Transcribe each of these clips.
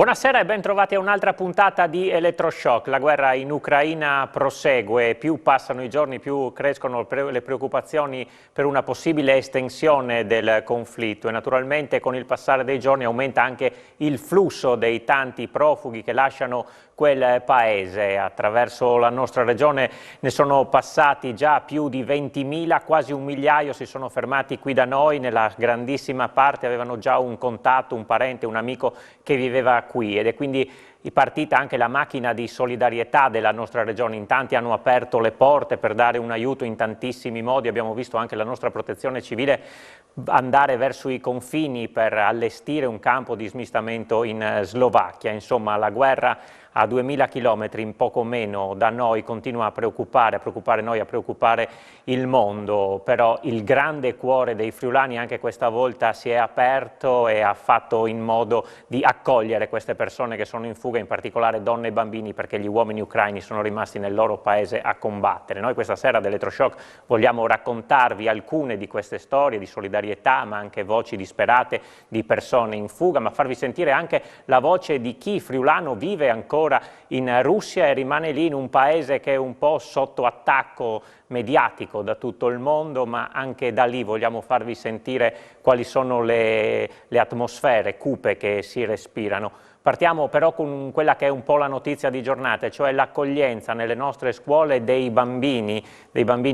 Buonasera e ben trovati a un'altra puntata di Elettroshock. La guerra in Ucraina prosegue, più passano i giorni più crescono le preoccupazioni per una possibile estensione del conflitto e naturalmente con il passare dei giorni aumenta anche il flusso dei tanti profughi che lasciano quel paese. Attraverso la nostra regione ne sono passati già più di 20.000, quasi un migliaio si sono fermati qui da noi, nella grandissima parte avevano già un contatto, un parente, un amico che viveva qui ed è quindi partita anche la macchina di solidarietà della nostra regione. In tanti hanno aperto le porte per dare un aiuto in tantissimi modi, abbiamo visto anche la nostra protezione civile andare verso i confini per allestire un campo di smistamento in Slovacchia. Insomma, la guerra a 2000 chilometri, in poco meno da noi, continua a preoccupare noi, a preoccupare il mondo, però il grande cuore dei friulani anche questa volta si è aperto e ha fatto in modo di accogliere queste persone che sono in fuga, in particolare donne e bambini, perché gli uomini ucraini sono rimasti nel loro paese a combattere. Noi questa sera dell'Elettroshock vogliamo raccontarvi alcune di queste storie di solidarietà, ma anche voci disperate di persone in fuga, ma farvi sentire anche la voce di chi friulano vive ancora in Russia e rimane lì in un paese che è un po' sotto attacco mediatico da tutto il mondo, ma anche da lì vogliamo farvi sentire quali sono le atmosfere cupe che si respirano. Partiamo però con quella che è un po' la notizia di giornata, cioè l'accoglienza nelle nostre scuole dei bambini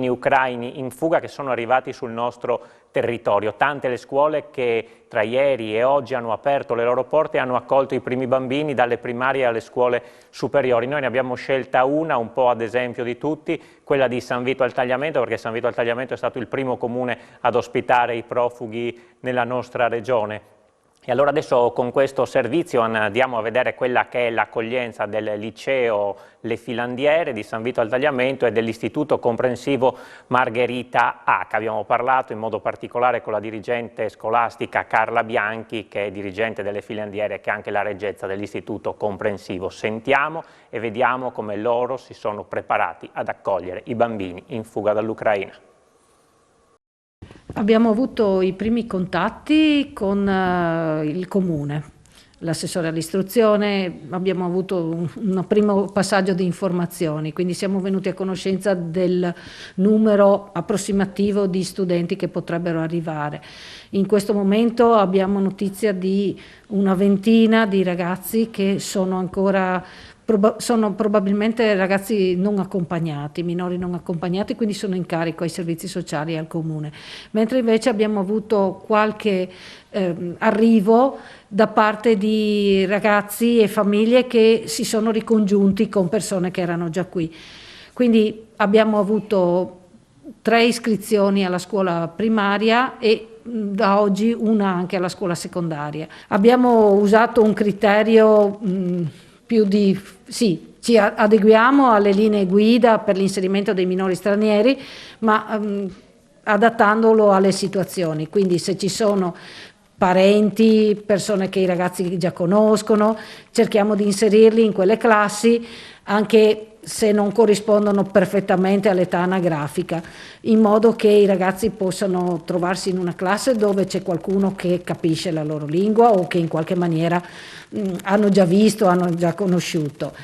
ucraini in fuga che sono arrivati sul nostro territorio. Tante le scuole che tra ieri e oggi hanno aperto le loro porte e hanno accolto i primi bambini dalle primarie alle scuole superiori. Noi ne abbiamo scelta una, un po' ad esempio di tutti, quella di San Vito al Tagliamento, perché San Vito al Tagliamento è stato il primo comune ad ospitare i profughi nella nostra regione. E allora adesso con questo servizio andiamo a vedere quella che è l'accoglienza del liceo Le Filandiere di San Vito al Tagliamento e dell'istituto comprensivo Margherita Hack. Abbiamo parlato in modo particolare con la dirigente scolastica Carla Bianchi, che è dirigente delle Filandiere e che è anche la reggezza dell'istituto comprensivo. Sentiamo e vediamo come loro si sono preparati ad accogliere i bambini in fuga dall'Ucraina. Abbiamo avuto i primi contatti con il comune, l'assessore all'istruzione, abbiamo avuto un primo passaggio di informazioni, quindi siamo venuti a conoscenza del numero approssimativo di studenti che potrebbero arrivare. In questo momento abbiamo notizia di una ventina di ragazzi che sono probabilmente ragazzi non accompagnati, minori non accompagnati, quindi sono in carico ai servizi sociali e al comune, mentre invece abbiamo avuto qualche arrivo da parte di ragazzi e famiglie che si sono ricongiunti con persone che erano già qui. Quindi abbiamo avuto 3 iscrizioni alla scuola primaria e da oggi una anche alla scuola secondaria. Abbiamo usato un criterio ci adeguiamo alle linee guida per l'inserimento dei minori stranieri, ma adattandolo alle situazioni. Quindi se ci sono parenti, persone che i ragazzi già conoscono, cerchiamo di inserirli in quelle classi, anche se non corrispondono perfettamente all'età anagrafica, in modo che i ragazzi possano trovarsi in una classe dove c'è qualcuno che capisce la loro lingua o che in qualche maniera hanno già visto, hanno già conosciuto,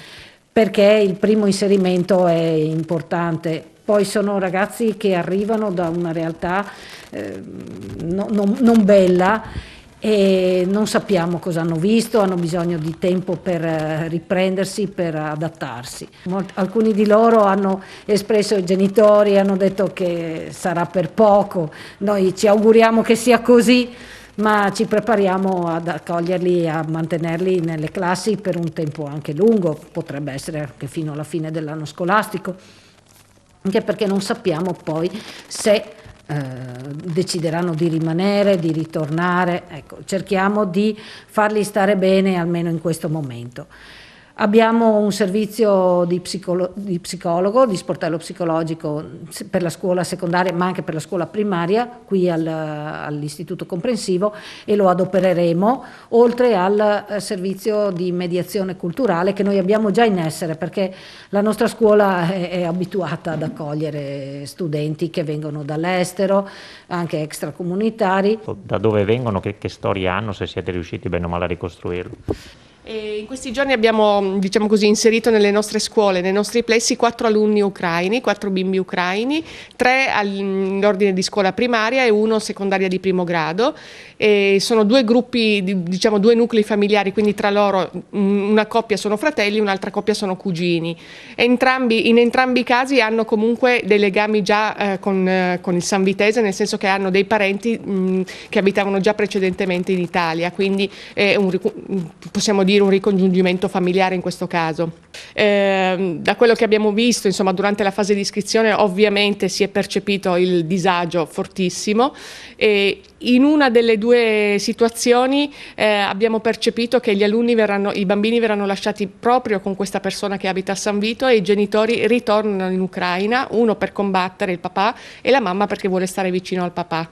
perché il primo inserimento è importante. Poi sono ragazzi che arrivano da una realtà non bella e non sappiamo cosa hanno visto, hanno bisogno di tempo per riprendersi, per adattarsi. Alcuni di loro hanno espresso ai genitori, hanno detto che sarà per poco, noi ci auguriamo che sia così, ma ci prepariamo ad accoglierli e a mantenerli nelle classi per un tempo anche lungo, potrebbe essere anche fino alla fine dell'anno scolastico, anche perché non sappiamo poi se decideranno di rimanere, di ritornare. Ecco, cerchiamo di farli stare bene almeno in questo momento. Abbiamo un servizio di psicologo, di sportello psicologico per la scuola secondaria ma anche per la scuola primaria qui all'istituto comprensivo e lo adopereremo, oltre al servizio di mediazione culturale che noi abbiamo già in essere, perché la nostra scuola è abituata ad accogliere studenti che vengono dall'estero, anche extracomunitari. Da dove vengono, che storie hanno, se siete riusciti bene o male a ricostruirlo? E in questi giorni abbiamo, diciamo così, inserito nelle nostre scuole, nei nostri plessi, 4 alunni ucraini, 4 bimbi ucraini, 3 all'ordine di scuola primaria e 1 secondaria di primo grado. E sono 2 gruppi, diciamo 2 nuclei familiari, quindi tra loro una coppia sono fratelli, un'altra coppia sono cugini. In entrambi i casi hanno comunque dei legami già con il Sanvitese, nel senso che hanno dei parenti che abitavano già precedentemente in Italia, quindi possiamo dire un ricongiungimento familiare in questo caso. Da quello che abbiamo visto, insomma, durante la fase di iscrizione ovviamente si è percepito il disagio fortissimo e in una delle 2 situazioni abbiamo percepito che i bambini verranno lasciati proprio con questa persona che abita a San Vito e i genitori ritornano in Ucraina, uno per combattere, il papà, e la mamma perché vuole stare vicino al papà.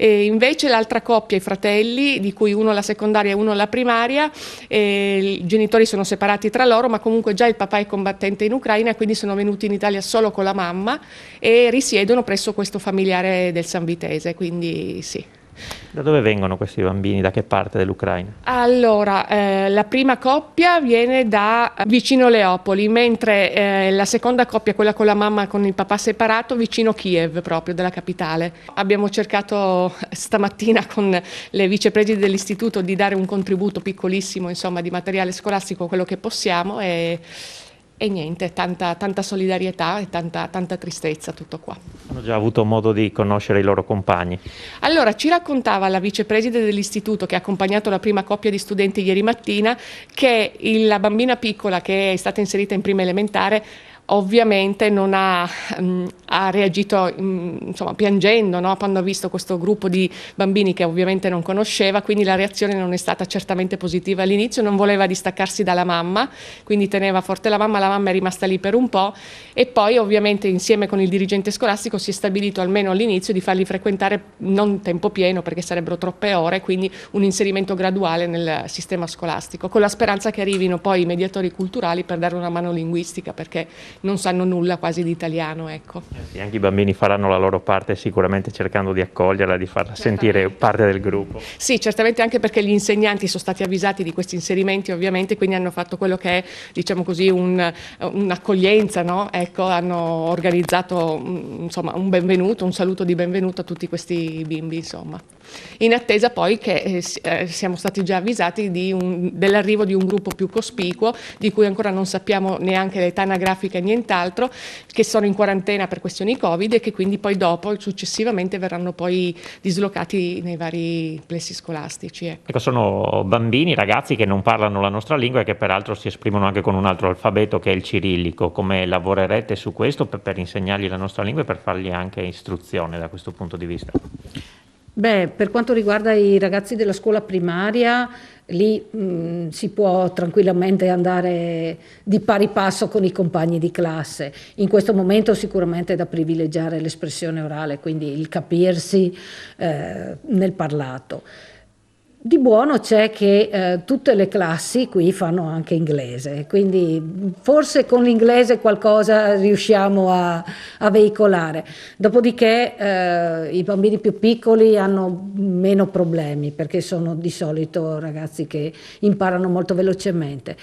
E invece l'altra coppia, i fratelli, di cui uno alla secondaria e uno alla primaria, i genitori sono separati tra loro, ma comunque già il papà è combattente in Ucraina, quindi sono venuti in Italia solo con la mamma e risiedono presso questo familiare del Sanvitese, quindi sì. Da dove vengono questi bambini? Da che parte dell'Ucraina? Allora, la prima coppia viene da vicino Leopoli, mentre la seconda coppia, quella con la mamma e con il papà separato, vicino Kiev, proprio della capitale. Abbiamo cercato stamattina con le vicepresidenti dell'istituto di dare un contributo piccolissimo, insomma, di materiale scolastico, quello che possiamo e niente, tanta solidarietà e tanta tristezza, tutto qua. Hanno già avuto modo di conoscere i loro compagni? Allora, ci raccontava la vicepresidente dell'istituto che ha accompagnato la prima coppia di studenti ieri mattina che la bambina piccola che è stata inserita in prima elementare ovviamente non ha reagito insomma, piangendo, no? Quando ha visto questo gruppo di bambini che ovviamente non conosceva, quindi la reazione non è stata certamente positiva all'inizio, non voleva distaccarsi dalla mamma, quindi teneva forte la mamma è rimasta lì per un po' e poi ovviamente insieme con il dirigente scolastico si è stabilito almeno all'inizio di farli frequentare non tempo pieno perché sarebbero troppe ore, quindi un inserimento graduale nel sistema scolastico, con la speranza che arrivino poi i mediatori culturali per dare una mano linguistica perché non sanno nulla quasi di italiano, ecco. Sì, anche i bambini faranno la loro parte sicuramente cercando di accoglierla, di farla sentire parte del gruppo. Sì, certamente anche perché gli insegnanti sono stati avvisati di questi inserimenti ovviamente, quindi hanno fatto quello che è, diciamo così, un'accoglienza, no? Ecco, hanno organizzato insomma, un benvenuto, un saluto di benvenuto a tutti questi bimbi, insomma. In attesa poi che siamo stati già avvisati dell'arrivo di un gruppo più cospicuo, di cui ancora non sappiamo neanche l'età anagrafica e nient'altro, che sono in quarantena per questioni Covid e che quindi poi dopo, successivamente, verranno poi dislocati nei vari plessi scolastici. Ecco, sono bambini, ragazzi che non parlano la nostra lingua e che peraltro si esprimono anche con un altro alfabeto che è il cirillico. Come lavorerete su questo per insegnargli la nostra lingua e per fargli anche istruzione da questo punto di vista? Beh, per quanto riguarda i ragazzi della scuola primaria, lì si può tranquillamente andare di pari passo con i compagni di classe. In questo momento sicuramente è da privilegiare l'espressione orale, quindi il capirsi nel parlato. Di buono c'è che tutte le classi qui fanno anche inglese, quindi forse con l'inglese qualcosa riusciamo a veicolare. Dopodiché i bambini più piccoli hanno meno problemi perché sono di solito ragazzi che imparano molto velocemente.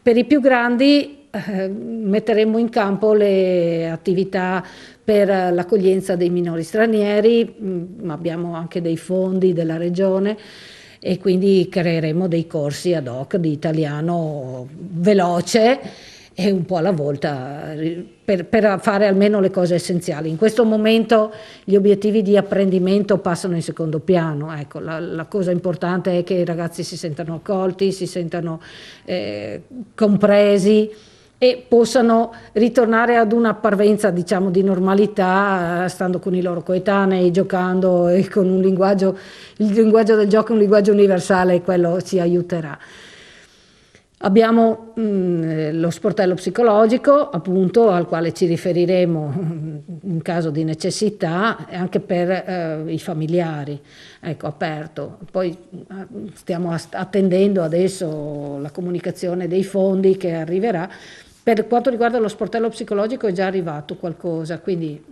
Per i più grandi metteremo in campo le attività per l'accoglienza dei minori stranieri, abbiamo anche dei fondi della regione e quindi creeremo dei corsi ad hoc di italiano veloce e un po' alla volta per fare almeno le cose essenziali. In questo momento gli obiettivi di apprendimento passano in secondo piano, ecco, la cosa importante è che i ragazzi si sentano accolti, si sentano compresi e possano ritornare ad una parvenza, diciamo, di normalità, stando con i loro coetanei, giocando e con un linguaggio, il linguaggio del gioco è un linguaggio universale e quello ci aiuterà. Abbiamo lo sportello psicologico, appunto, al quale ci riferiremo in caso di necessità, e anche per i familiari, ecco, aperto. Poi stiamo attendendo adesso la comunicazione dei fondi che arriverà. Per quanto riguarda lo sportello psicologico è già arrivato qualcosa, quindi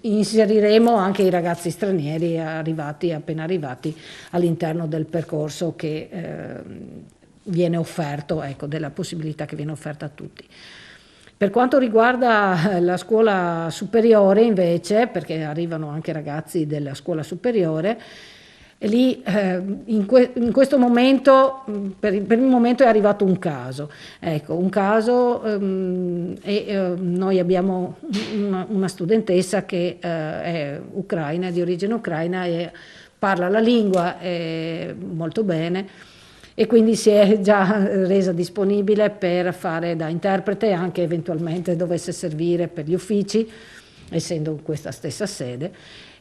inseriremo anche i ragazzi stranieri appena arrivati all'interno del percorso che viene offerto, ecco, della possibilità che viene offerta a tutti. Per quanto riguarda la scuola superiore invece, perché arrivano anche ragazzi della scuola superiore, e lì in questo momento, per il momento è arrivato un caso, ecco, noi abbiamo una studentessa che è ucraina, di origine ucraina e parla la lingua molto bene, e quindi si è già resa disponibile per fare da interprete, anche eventualmente dovesse servire per gli uffici, essendo in questa stessa sede.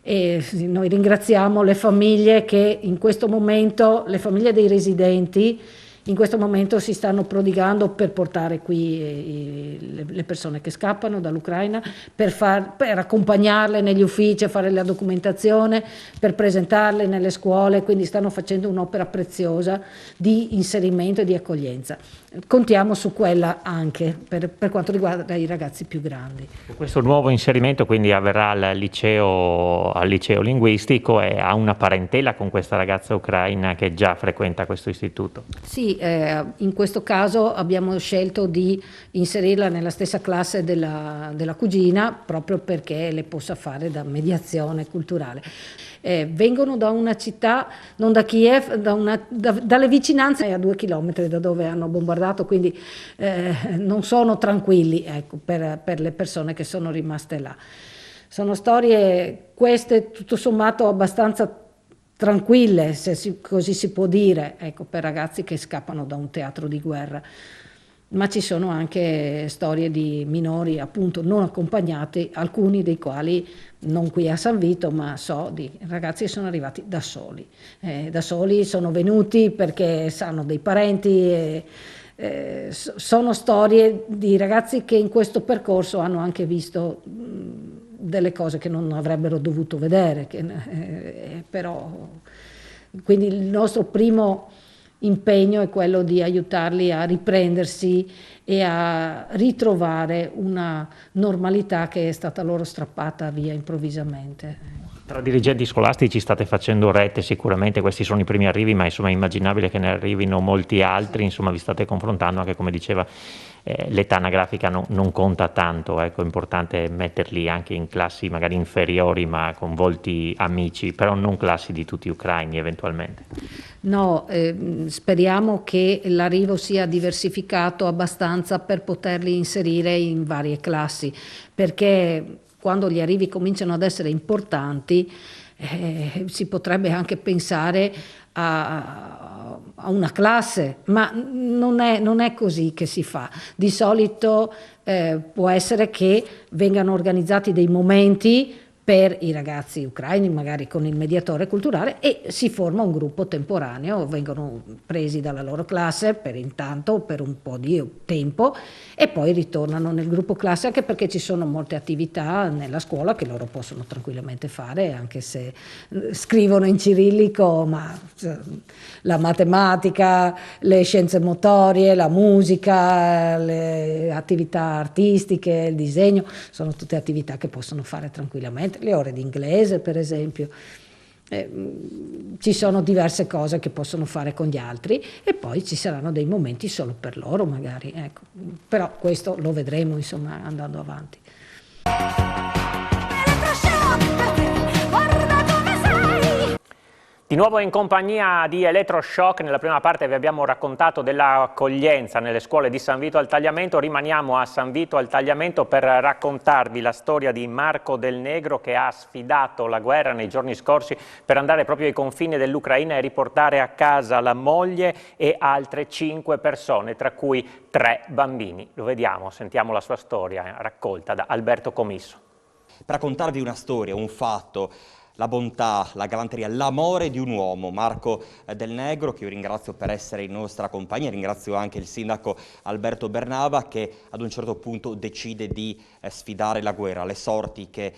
E noi ringraziamo le famiglie che in questo momento, le famiglie dei residenti, in questo momento si stanno prodigando per portare qui le persone che scappano dall'Ucraina, per accompagnarle negli uffici a fare la documentazione, per presentarle nelle scuole, quindi stanno facendo un'opera preziosa di inserimento e di accoglienza. Contiamo su quella anche per quanto riguarda i ragazzi più grandi. Questo nuovo inserimento quindi avverrà al liceo linguistico e ha una parentela con questa ragazza ucraina che già frequenta questo istituto? Sì, in questo caso abbiamo scelto di inserirla nella stessa classe della cugina, proprio perché le possa fare da mediazione culturale. Vengono da una città, non da Kiev, dalle vicinanze a 2 chilometri da dove hanno bombardato, quindi non sono tranquilli, ecco, per le persone che sono rimaste là. Sono storie queste tutto sommato abbastanza tranquille, se così si può dire, ecco, per ragazzi che scappano da un teatro di guerra. Ma ci sono anche storie di minori appunto non accompagnati, alcuni dei quali non qui a San Vito, ma so di ragazzi che sono arrivati da soli sono venuti perché sanno dei parenti. Sono storie di ragazzi che in questo percorso hanno anche visto delle cose che non avrebbero dovuto vedere, però quindi il nostro primo impegno è quello di aiutarli a riprendersi e a ritrovare una normalità che è stata loro strappata via improvvisamente. Tra dirigenti scolastici state facendo rete, sicuramente questi sono i primi arrivi, ma insomma è immaginabile che ne arrivino molti altri, insomma vi state confrontando, anche come diceva l'età anagrafica non conta tanto, ecco, è importante metterli anche in classi magari inferiori ma con volti amici, però non classi di tutti ucraini eventualmente. No, speriamo che l'arrivo sia diversificato abbastanza per poterli inserire in varie classi, perché quando gli arrivi cominciano ad essere importanti, si potrebbe anche pensare a una classe, ma non è così che si fa. Di solito può essere che vengano organizzati dei momenti per i ragazzi ucraini, magari con il mediatore culturale, e si forma un gruppo temporaneo, vengono presi dalla loro classe per intanto, per un po' di tempo, e poi ritornano nel gruppo classe, anche perché ci sono molte attività nella scuola che loro possono tranquillamente fare, anche se scrivono in cirillico, ma la matematica, le scienze motorie, la musica, le attività artistiche, il disegno, sono tutte attività che possono fare tranquillamente. Le ore di inglese, per esempio, ci sono diverse cose che possono fare con gli altri, e poi ci saranno dei momenti solo per loro magari, ecco. Però questo lo vedremo, insomma, andando avanti. Di nuovo in compagnia di Elettroshock. Nella prima parte vi abbiamo raccontato dell'accoglienza nelle scuole di San Vito al Tagliamento. Rimaniamo a San Vito al Tagliamento per raccontarvi la storia di Marco Del Negro, che ha sfidato la guerra nei giorni scorsi per andare proprio ai confini dell'Ucraina e riportare a casa la moglie e altre 5 persone, tra cui 3 bambini. Lo vediamo, sentiamo la sua storia raccolta da Alberto Comisso. Per raccontarvi una storia, un fatto, la bontà, la galanteria, l'amore di un uomo, Marco Del Negro, che io ringrazio per essere in nostra compagnia. Ringrazio anche il sindaco Alberto Bernaba, che ad un certo punto decide di sfidare la guerra, le sorti che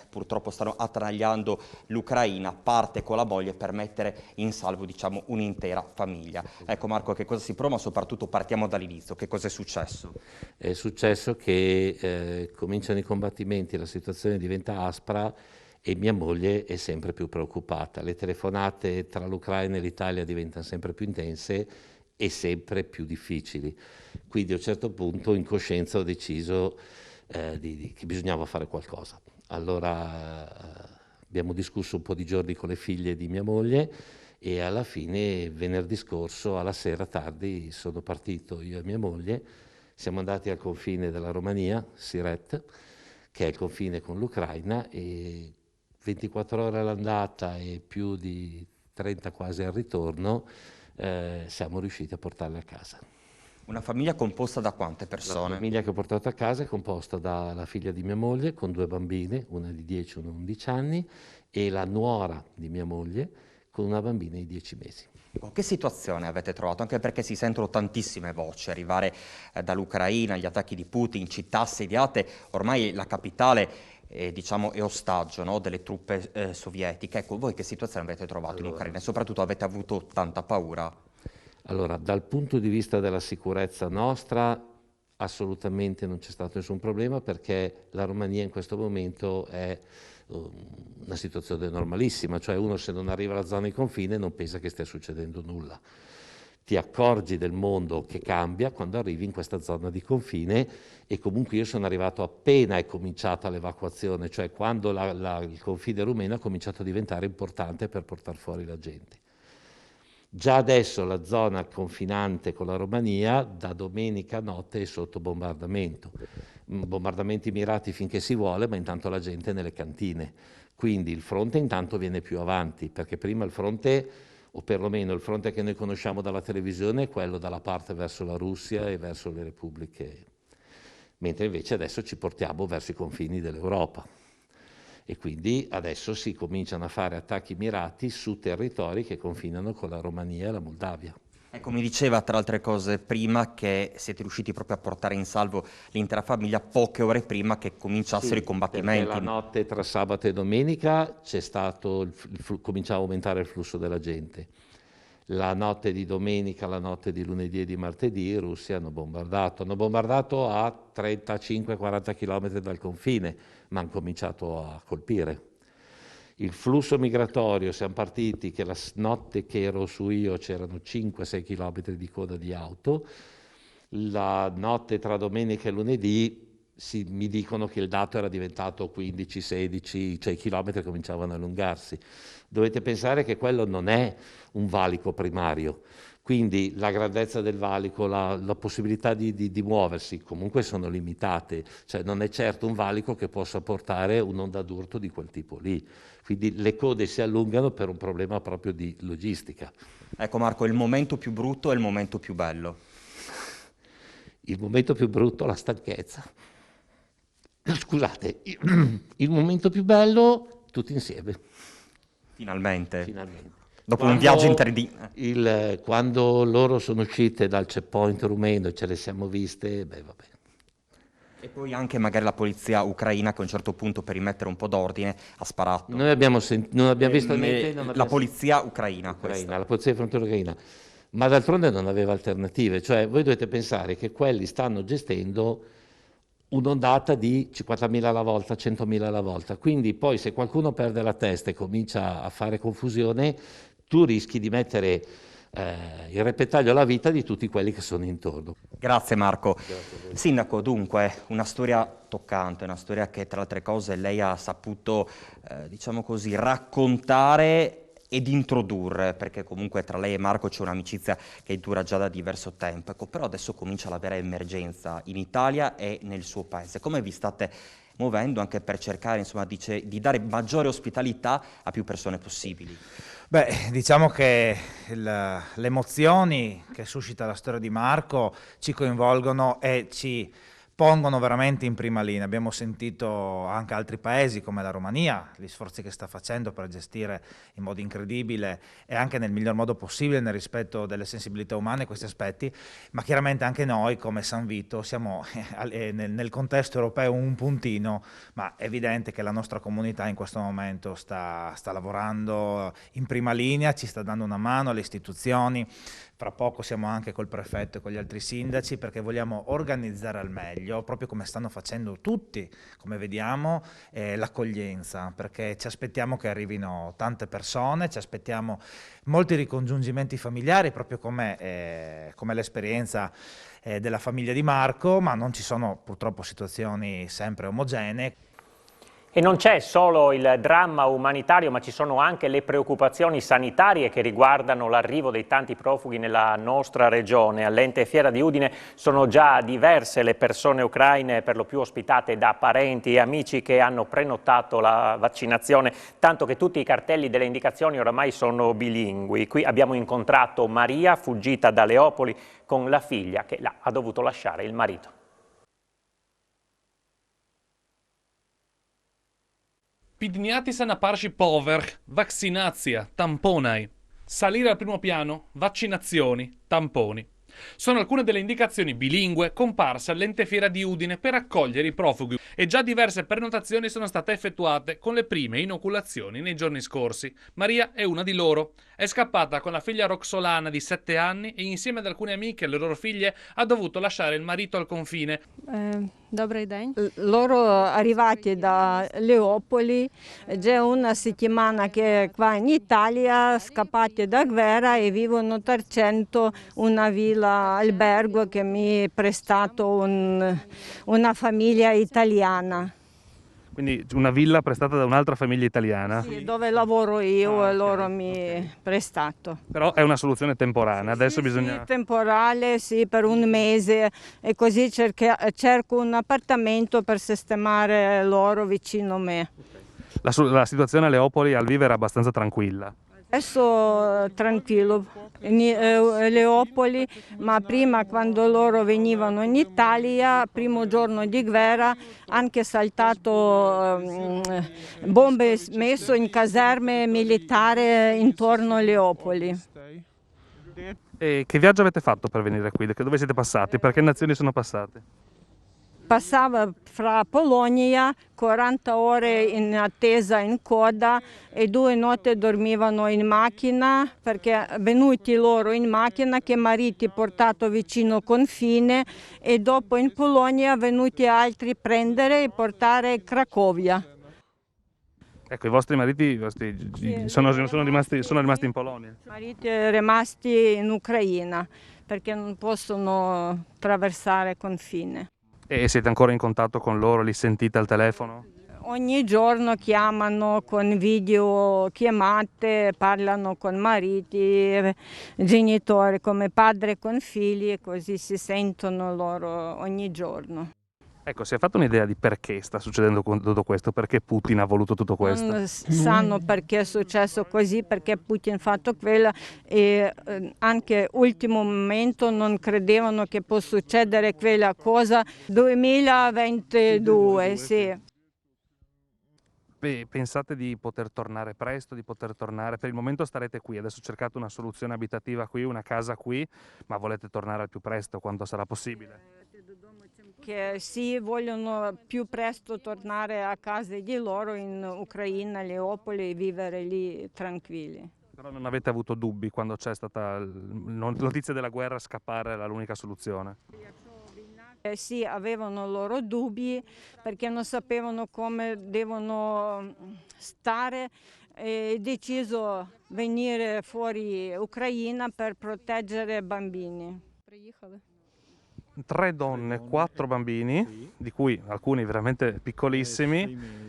purtroppo stanno attraiando l'Ucraina. Parte con la moglie per mettere in salvo, diciamo, un'intera famiglia. Ecco Marco, che cosa si prova, ma soprattutto partiamo dall'inizio. Che cosa è successo? È successo che cominciano i combattimenti, la situazione diventa aspra e mia moglie è sempre più preoccupata. Le telefonate tra l'Ucraina e l'Italia diventano sempre più intense e sempre più difficili. Quindi a un certo punto in coscienza ho deciso che bisognava fare qualcosa. Allora abbiamo discusso un po' di giorni con le figlie di mia moglie e alla fine venerdì scorso alla sera tardi sono partito io e mia moglie, siamo andati al confine della Romania, Siret, che è il confine con l'Ucraina, e 24 ore all'andata e più di 30 quasi al ritorno siamo riusciti a portarle a casa. Una famiglia composta da quante La persone? famiglia che ho portato a casa è composta dalla figlia di mia moglie con 2 bambine, una di 10 e una di 11 anni, e la nuora di mia moglie con una bambina di 10 mesi. Che situazione avete trovato? Anche perché si sentono tantissime voci, arrivare dall'Ucraina, gli attacchi di Putin, città assediate, ormai la capitale diciamo, è ostaggio, no, delle truppe sovietiche. Ecco, voi che situazione avete trovato in Ucraina e soprattutto avete avuto tanta paura? Allora, dal punto di vista della sicurezza nostra, assolutamente non c'è stato nessun problema, perché la Romania in questo momento è una situazione normalissima, cioè uno se non arriva alla zona di confine non pensa che stia succedendo nulla. Ti accorgi del mondo che cambia quando arrivi in questa zona di confine, e comunque io sono arrivato appena è cominciata l'evacuazione, cioè quando il confine rumeno ha cominciato a diventare importante per portare fuori la gente. Già adesso la zona confinante con la Romania da domenica notte è sotto bombardamento. Bombardamenti mirati finché si vuole, ma intanto la gente è nelle cantine. Quindi il fronte intanto viene più avanti, perché prima il fronte, o perlomeno il fronte che noi conosciamo dalla televisione, è quello dalla parte verso la Russia e verso le repubbliche, mentre invece adesso ci portiamo verso i confini dell'Europa. E quindi adesso si cominciano a fare attacchi mirati su territori che confinano con la Romania e la Moldavia. Ecco, mi diceva tra altre cose prima che siete riusciti proprio a portare in salvo l'intera famiglia poche ore prima che cominciassero i combattimenti. La notte tra sabato e domenica c'è stato cominciava a aumentare il flusso della gente. La notte di domenica, la notte di lunedì e di martedì i russi hanno bombardato a 35-40 km dal confine, ma hanno cominciato a colpire. Il flusso migratorio, siamo partiti che la notte che ero su io c'erano 5-6 km di coda di auto, la notte tra domenica e lunedì mi dicono che il dato era diventato 15-16, cioè i chilometri cominciavano a allungarsi. Dovete pensare che quello non è un valico primario, quindi la grandezza del valico, la possibilità di muoversi comunque sono limitate, cioè non è certo un valico che possa portare un'onda d'urto di quel tipo lì. Quindi le code si allungano per un problema proprio di logistica. Ecco Marco, il momento più brutto e il momento più bello? Il momento più brutto, la stanchezza. Scusate, il momento più bello, tutti insieme. Finalmente. Finalmente. Dopo un viaggio quando loro sono uscite dal checkpoint rumeno e ce le siamo viste, beh vabbè. E poi anche magari la polizia ucraina che a un certo punto per rimettere un po' d'ordine ha sparato. Noi non abbiamo visto niente. La polizia ucraina, la polizia di frontiera ucraina. Ma d'altronde non aveva alternative, cioè voi dovete pensare che quelli stanno gestendo un'ondata di 50.000 alla volta, 100.000 alla volta, quindi poi se qualcuno perde la testa e comincia a fare confusione, tu rischi di mettere il repentaglio alla vita di tutti quelli che sono intorno. Grazie Marco. Grazie. Sindaco, dunque, una storia toccante, una storia che tra le altre cose lei ha saputo, diciamo così, raccontare ed introdurre, perché comunque tra lei e Marco c'è un'amicizia che dura già da diverso tempo, ecco, però adesso comincia la vera emergenza in Italia e nel suo paese. Come vi state muovendo anche per cercare, insomma, di dare maggiore ospitalità a più persone possibili? Beh, diciamo che le emozioni che suscita la storia di Marco ci coinvolgono e ci pongono veramente in prima linea. Abbiamo sentito anche altri paesi come la Romania, gli sforzi che sta facendo per gestire in modo incredibile e anche nel miglior modo possibile nel rispetto delle sensibilità umane questi aspetti, ma chiaramente anche noi come San Vito siamo nel contesto europeo un puntino, ma è evidente che la nostra comunità in questo momento sta lavorando in prima linea, ci sta dando una mano alle istituzioni. Fra poco siamo anche col prefetto e con gli altri sindaci perché vogliamo organizzare al meglio meglio, proprio come stanno facendo tutti, come vediamo, l'accoglienza, perché ci aspettiamo che arrivino tante persone, ci aspettiamo molti ricongiungimenti familiari, proprio come l'esperienza della famiglia di Marco, ma non ci sono purtroppo situazioni sempre omogenee. E non c'è solo il dramma umanitario, ma ci sono anche le preoccupazioni sanitarie che riguardano l'arrivo dei tanti profughi nella nostra regione. All'Ente Fiera di Udine sono già diverse le persone ucraine, per lo più ospitate da parenti e amici che hanno prenotato la vaccinazione, tanto che tutti i cartelli delle indicazioni oramai sono bilingui. Qui abbiamo incontrato Maria, fuggita da Leopoli, con la figlia che ha dovuto lasciare il marito. Піднятися на перший поверх, вакцинація, tamponai. Salire al primo piano, vaccinazioni, tamponi. Sono alcune delle indicazioni bilingue comparse all'Ente Fiera di Udine per accogliere i profughi e già diverse prenotazioni sono state effettuate con le prime inoculazioni nei giorni scorsi. Maria è una di loro. È scappata con la figlia Roxolana di 7 anni e insieme ad alcune amiche e le loro figlie ha dovuto lasciare il marito al confine. Добрий день. Loro arrivati da Leopoli, già una settimana che qua in Italia, scappati da guerra e vivono a Tarcento, una villa albergo che mi ha prestato una famiglia italiana. Quindi una villa prestata da un'altra famiglia italiana? Sì, dove lavoro io e loro mi hanno prestato. Però è una soluzione temporanea, adesso bisogna... Sì, temporale, sì, per un mese e così cerco un appartamento per sistemare loro vicino a me. La situazione a Leopoli al vivere è abbastanza tranquilla. Adesso tranquillo in Leopoli, ma prima quando loro venivano in Italia, primo giorno di guerra, anche saltato bombe messo in caserme militari intorno a Leopoli. E che viaggio avete fatto per venire qui? Dove siete passati? Per che nazioni sono passate? Passava fra Polonia, 40 ore in attesa in coda e 2 notti dormivano in macchina perché venuti loro in macchina che mariti portato vicino confine e dopo in Polonia venuti altri prendere e portare a Cracovia. Ecco, i vostri mariti sono rimasti in Polonia? Mariti rimasti in Ucraina perché non possono attraversare confine. E siete ancora in contatto con loro? Li sentite al telefono? Ogni giorno chiamano con videochiamate, parlano con mariti, genitori come padre con figli e così si sentono loro ogni giorno. Ecco, si è fatto un'idea di perché sta succedendo tutto questo? Perché Putin ha voluto tutto questo? Non sanno perché è successo così, perché Putin ha fatto quello e anche ultimo momento non credevano che può succedere quella cosa 2022, sì. Pensate di poter tornare presto, di poter tornare? Per il momento starete qui, adesso cercate una soluzione abitativa qui, una casa qui, ma volete tornare al più presto, quando sarà possibile? Che sì, vogliono più presto tornare a casa di loro in Ucraina, Leopoli e vivere lì tranquilli. Però non avete avuto dubbi quando c'è stata la notizia della guerra, scappare era l'unica soluzione? Sì, avevano loro dubbi perché non sapevano come devono stare e deciso di venire fuori Ucraina per proteggere bambini. 3 donne, 4 bambini, di cui alcuni veramente piccolissimi,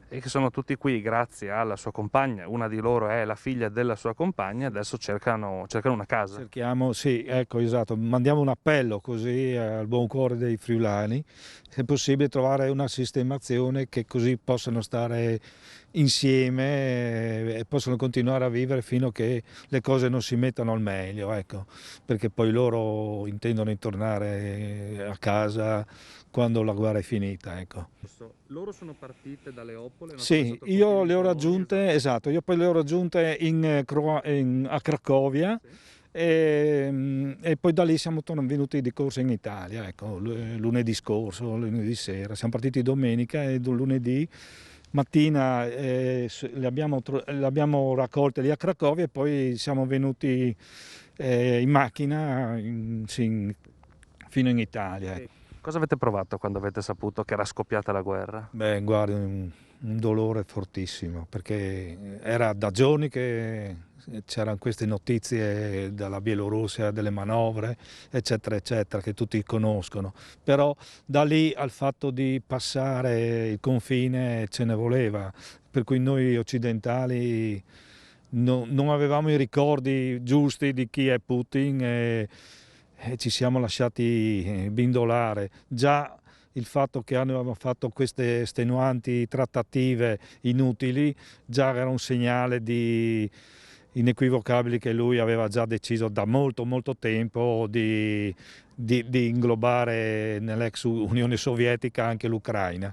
e che sono tutti qui grazie alla sua compagna. Una di loro è la figlia della sua compagna, adesso cercano una casa. Cerchiamo, sì, ecco, esatto, mandiamo un appello così al buon cuore dei friulani, se è possibile trovare una sistemazione che così possano stare insieme e possono continuare a vivere fino a che le cose non si mettano al meglio, ecco, perché poi loro intendono tornare a casa quando la guerra è finita, ecco. Loro sono partite da Leopoli? Sì, io le ho raggiunte, esatto, io poi le ho raggiunte a Cracovia. Sì. E poi da lì siamo venuti di corsa in Italia, ecco, lunedì scorso, lunedì sera, siamo partiti domenica e lunedì mattina le abbiamo raccolte lì a Cracovia e poi siamo venuti in macchina fino in Italia. Cosa avete provato quando avete saputo che era scoppiata la guerra? Beh, guarda, un dolore fortissimo, perché era da giorni che c'erano queste notizie dalla Bielorussia, delle manovre, eccetera, eccetera, che tutti conoscono. Però da lì al fatto di passare il confine ce ne voleva, per cui noi occidentali non avevamo i ricordi giusti di chi è Putin e ci siamo lasciati bindolare. Già il fatto che avevano fatto queste estenuanti trattative inutili già era un segnale inequivocabile che lui aveva già deciso da molto tempo di inglobare nell'ex Unione Sovietica anche l'Ucraina.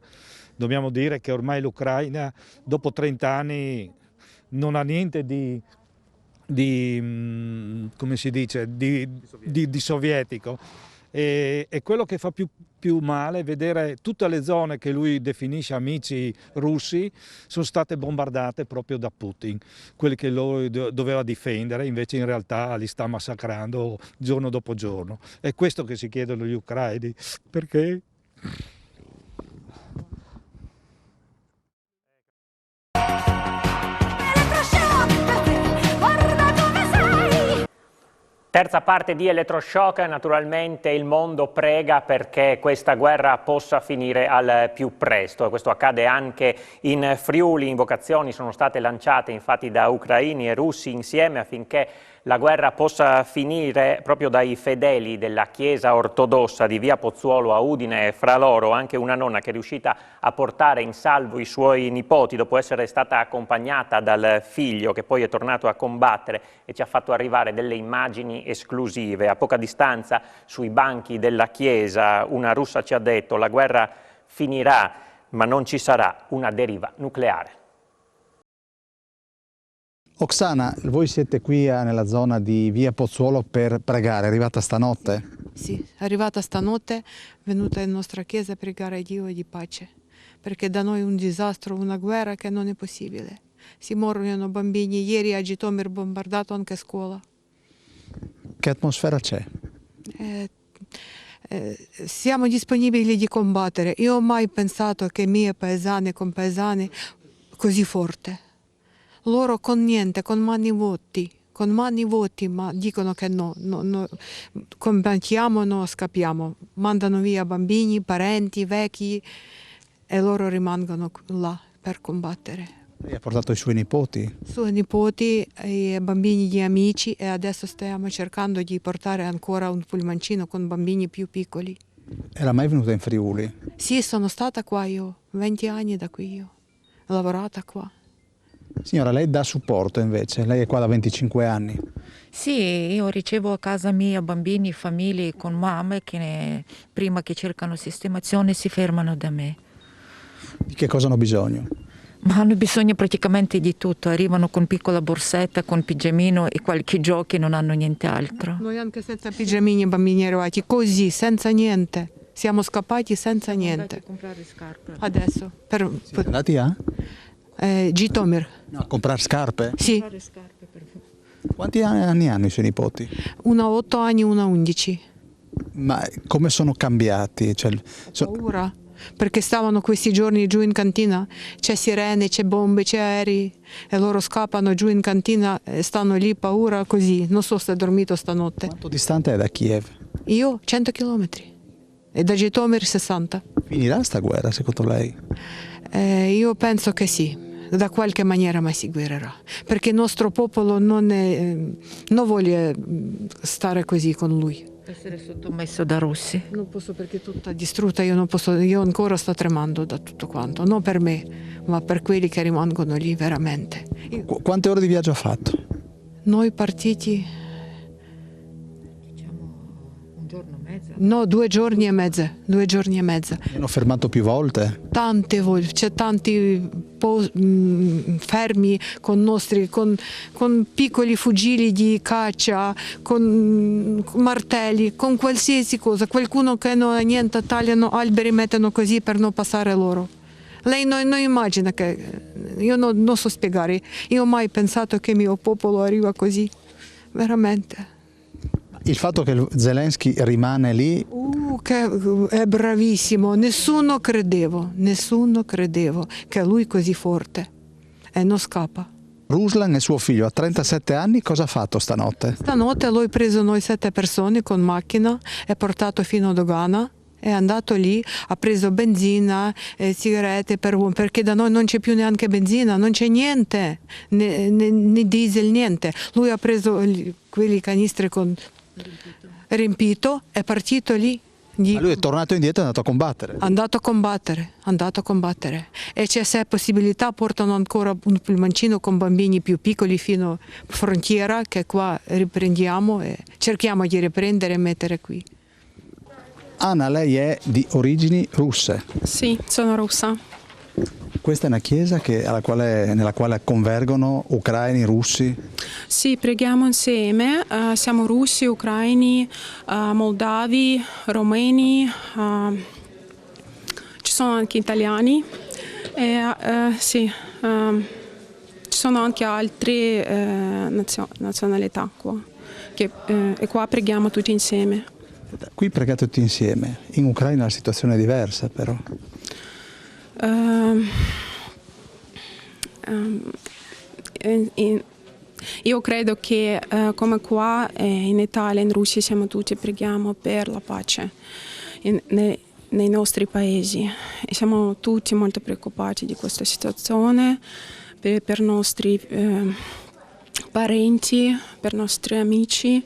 Dobbiamo dire che ormai l'Ucraina dopo 30 anni non ha niente come si dice, di sovietico, e quello che fa più male è vedere tutte le zone che lui definisce amici russi sono state bombardate proprio da Putin, quelli che lui doveva difendere, invece in realtà li sta massacrando giorno dopo giorno. È questo che si chiedono gli ucraini, perché? Terza parte di Elettroshock, naturalmente il mondo prega perché questa guerra possa finire al più presto, e questo accade anche in Friuli. Invocazioni sono state lanciate infatti da ucraini e russi insieme affinché la guerra possa finire, proprio dai fedeli della Chiesa ortodossa di via Pozzuolo a Udine, fra loro anche una nonna che è riuscita a portare in salvo i suoi nipoti dopo essere stata accompagnata dal figlio che poi è tornato a combattere, e ci ha fatto arrivare delle immagini esclusive. A poca distanza, sui banchi della chiesa, una russa ci ha detto: la guerra finirà, ma non ci sarà una deriva nucleare. Oksana, voi siete qui nella zona di via Pozzuolo per pregare, è arrivata stanotte? Sì, è arrivata stanotte, è venuta in nostra chiesa a pregare a Dio di pace, perché da noi è un disastro, una guerra che non è possibile. Si muoiono bambini, ieri a Jitomir bombardato anche scuola. Che atmosfera c'è? Siamo disponibili di combattere. Io ho mai pensato che i miei paesani e compaesani così forte. Loro con niente, con mani vuoti, ma dicono che no, combattiamo, no, scappiamo. Mandano via bambini, parenti, vecchi, e loro rimangono là per combattere. Lei ha portato i suoi nipoti? Suoi nipoti e bambini di amici, e adesso stiamo cercando di portare ancora un pullmancino con bambini più piccoli. Era mai venuta in Friuli? Sì, sono stata qua io, 20 anni da qui io, ho lavorato qua. Signora, lei dà supporto invece, lei è qua da 25 anni. Sì, io ricevo a casa mia bambini, famiglie con mamme che prima che cercano sistemazione si fermano da me. Di che cosa hanno bisogno? Ma hanno bisogno praticamente di tutto, arrivano con piccola borsetta, con pigiamino e qualche giochi, non hanno niente altro. Noi anche senza pigiamini i bambini arrivati, così, senza niente. Siamo scappati senza niente. A comprare scarpe. Adesso. Siete andati a? Jitomir. No, a comprare scarpe? Sì. Quanti anni hanno i suoi nipoti? Una 8 anni, una 11. Ma come sono cambiati? Paura. Perché stavano questi giorni giù in cantina, c'è sirene, c'è bombe, c'è aerei, e loro scappano giù in cantina e stanno lì, paura così. Non so se ho dormito stanotte. Quanto distante è da Kiev? Io 100 chilometri e da Jitomir 60. Finirà sta guerra secondo lei? Io penso che sì, da qualche maniera ma si guerrerà, perché il nostro popolo non vuole stare così con lui. Essere sottomesso da russi. Non posso, perché tutto è distrutta, io ancora sto tremando da tutto quanto, non per me, ma per quelli che rimangono lì veramente. Quante ore di viaggio ha fatto? Noi partiti... Diciamo un giorno e mezzo. No, 2 giorni e mezzo, 2 giorni e mezzo. Mi hanno fermato più volte? Tante volte, c'è tanti fermi con piccoli fucili di caccia, con martelli, con qualsiasi cosa. Qualcuno che non ha niente, tagliano alberi, mettono così per non passare loro. Lei non immagina che... Io non so spiegare, io ho mai pensato che il mio popolo arriva così, veramente. Il fatto che Zelensky rimane lì... che è bravissimo, nessuno credeva che lui è così forte e non scappa. Ruslan e suo figlio a 37 anni cosa ha fatto stanotte? Stanotte lui ha preso noi 7 persone con macchina e portato fino a dogana. È andato lì, ha preso benzina, sigarette perché da noi non c'è più neanche benzina, non c'è niente, né diesel, niente. Lui ha preso quelli canistri con riempito, è partito lì. Ma lui è tornato indietro e è andato a combattere. E se possibilità portano ancora un pullmancino con bambini più piccoli fino a frontiera, che qua riprendiamo e cerchiamo di riprendere e mettere qui. Anna, lei è di origini russe. Sì, sono russa. Questa è una chiesa nella quale convergono ucraini, russi? Sì, preghiamo insieme. Siamo russi, ucraini, moldavi, romeni, ci sono anche italiani e sì, ci sono anche altre nazionalità qua. E qua preghiamo tutti insieme. Qui pregate tutti insieme, in Ucraina la situazione è diversa però. Io credo che come qua in Italia, in Russia siamo tutti preghiamo per la pace nei nostri paesi e siamo tutti molto preoccupati di questa situazione per i nostri parenti, per i nostri amici.